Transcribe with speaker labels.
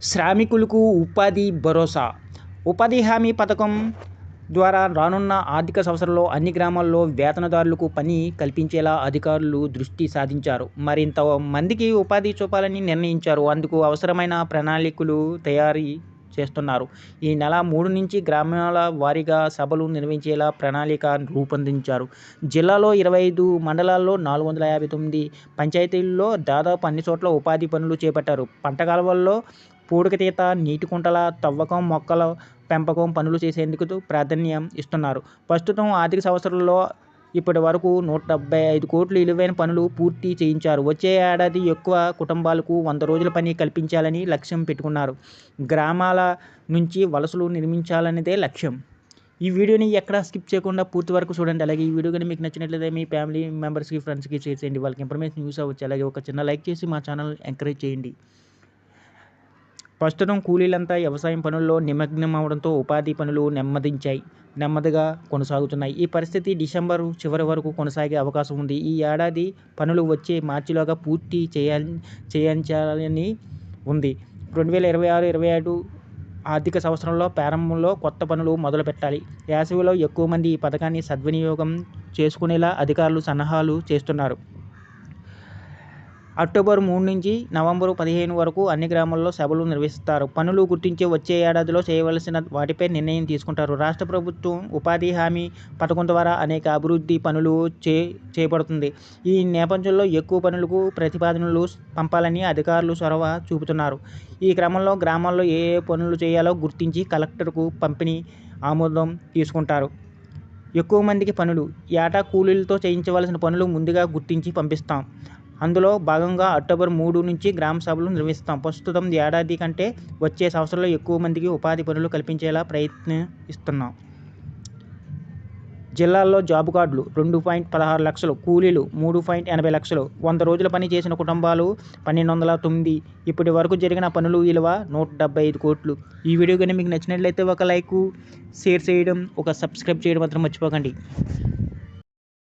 Speaker 1: శ్రామికులకు ఉపాధి భరోసా. ఉపాధి హామీ పథకం ద్వారా రానున్న ఆర్థిక సంవత్సరంలో అన్ని గ్రామాల్లో వేతనదారులకు పని కల్పించేలా అధికారులు దృష్టి సాధించారు. మరింత మందికి ఉపాధి చూపాలని నిర్ణయించారు. అందుకు అవసరమైన ప్రణాళికలు తయారీ చేస్తున్నారు. ఈ నెల 3 నుంచి గ్రామాల వారీగా సభలు నిర్వహించేలా ప్రణాళిక రూపొందించారు. జిల్లాలో 25 మండలాల్లో 459 పంచాయతీల్లో దాదాపు అన్ని చోట్ల ఉపాధి పనులు చేపట్టారు. పంట కాలువల్లో పూడికతీత, నీటి కుంటల తవ్వకం, మొక్కల పెంపకం పనులు చేసేందుకు ప్రాధాన్యం ఇస్తున్నారు. ప్రస్తుతం ఆర్థిక సంవత్సరంలో ఇప్పటి వరకు 175 కోట్ల విలువైన పనులు పూర్తి చేయించారు. వచ్చే ఏడాది ఎక్కువ కుటుంబాలకు 100 రోజుల పని కల్పించాలని లక్ష్యం పెట్టుకున్నారు. గ్రామాల నుంచి వలసలు నిర్మించాలనేదే లక్ష్యం. ఈ వీడియోని ఎక్కడ స్కిప్ చేయకుండా పూర్తి వరకు చూడండి. అలాగే ఈ వీడియో కానీ మీకు నచ్చినట్లయితే మీ ఫ్యామిలీ మెంబర్స్కి, ఫ్రెండ్స్కి షేర్ చేయండి. వాళ్ళకి ఇన్ఫర్మేషన్ యూస్ అవ్వచ్చు. అలాగే ఒక చిన్న లైక్ చేసి మా ఛానల్ ఎంకరేజ్ చేయండి. ప్రస్తుతం కూలీలంతా వ్యవసాయం పనుల్లో నిమగ్నం అవడంతో ఉపాధి పనులు నెమ్మదిగా కొనసాగుతున్నాయి. ఈ పరిస్థితి డిసెంబర్ చివరి వరకు కొనసాగే అవకాశం ఉంది. ఈ ఏడాది పనులు వచ్చే మార్చిలోగా పూర్తి చేయించాలని ఉంది. 2026-27 ఆర్థిక సంవత్సరంలో ప్రారంభంలో కొత్త పనులు మొదలు పెట్టాలి. వేసవిలో ఎక్కువ మంది ఈ పథకాన్ని సద్వినియోగం చేసుకునేలా అధికారులు సన్నాహాలు చేస్తున్నారు. అక్టోబర్ 3 నుంచి నవంబర్ 15 వరకు అన్ని గ్రామాల్లో సభలు నిర్వహిస్తారు. పనులు గుర్తించి వచ్చే ఏడాదిలో చేయవలసిన వాటిపై నిర్ణయం తీసుకుంటారు. రాష్ట్ర ప్రభుత్వం ఉపాధి హామీ పథకం ద్వారా అనేక అభివృద్ధి పనులు చేపడుతుంది. ఈ నేపథ్యంలో ఎక్కువ పనులకు ప్రతిపాదనలు పంపాలని అధికారులు చొరవ చూపుతున్నారు. ఈ క్రమంలో గ్రామాల్లో ఏ పనులు చేయాలో గుర్తించి కలెక్టర్కు పంపిణీ ఆమోదం తీసుకుంటారు. ఎక్కువ మందికి పనులు. ఏటా కూలీలతో చేయించవలసిన పనులు ముందుగా గుర్తించి పంపిస్తాం. అందులో భాగంగా అక్టోబర్ 3 నుంచి గ్రామ సభలు నిర్వహిస్తాం. ప్రస్తుతం ఏడాది కంటే వచ్చే సంవత్సరంలో ఎక్కువ మందికి ఉపాధి పనులు కల్పించేలా ప్రయత్నిస్తున్నాం. జిల్లాల్లో జాబ్ కార్డులు 2.16 లక్షలు, కూలీలు 3.80 లక్షలు, 100 రోజుల పని చేసిన కుటుంబాలు 1209. ఇప్పటి వరకు జరిగిన పనులు విలువ 175 కోట్లు. ఈ వీడియో కానీ మీకు నచ్చినట్లయితే ఒక లైక్, షేర్ చేయడం, ఒక సబ్స్క్రైబ్ చేయడం మాత్రం మర్చిపోకండి.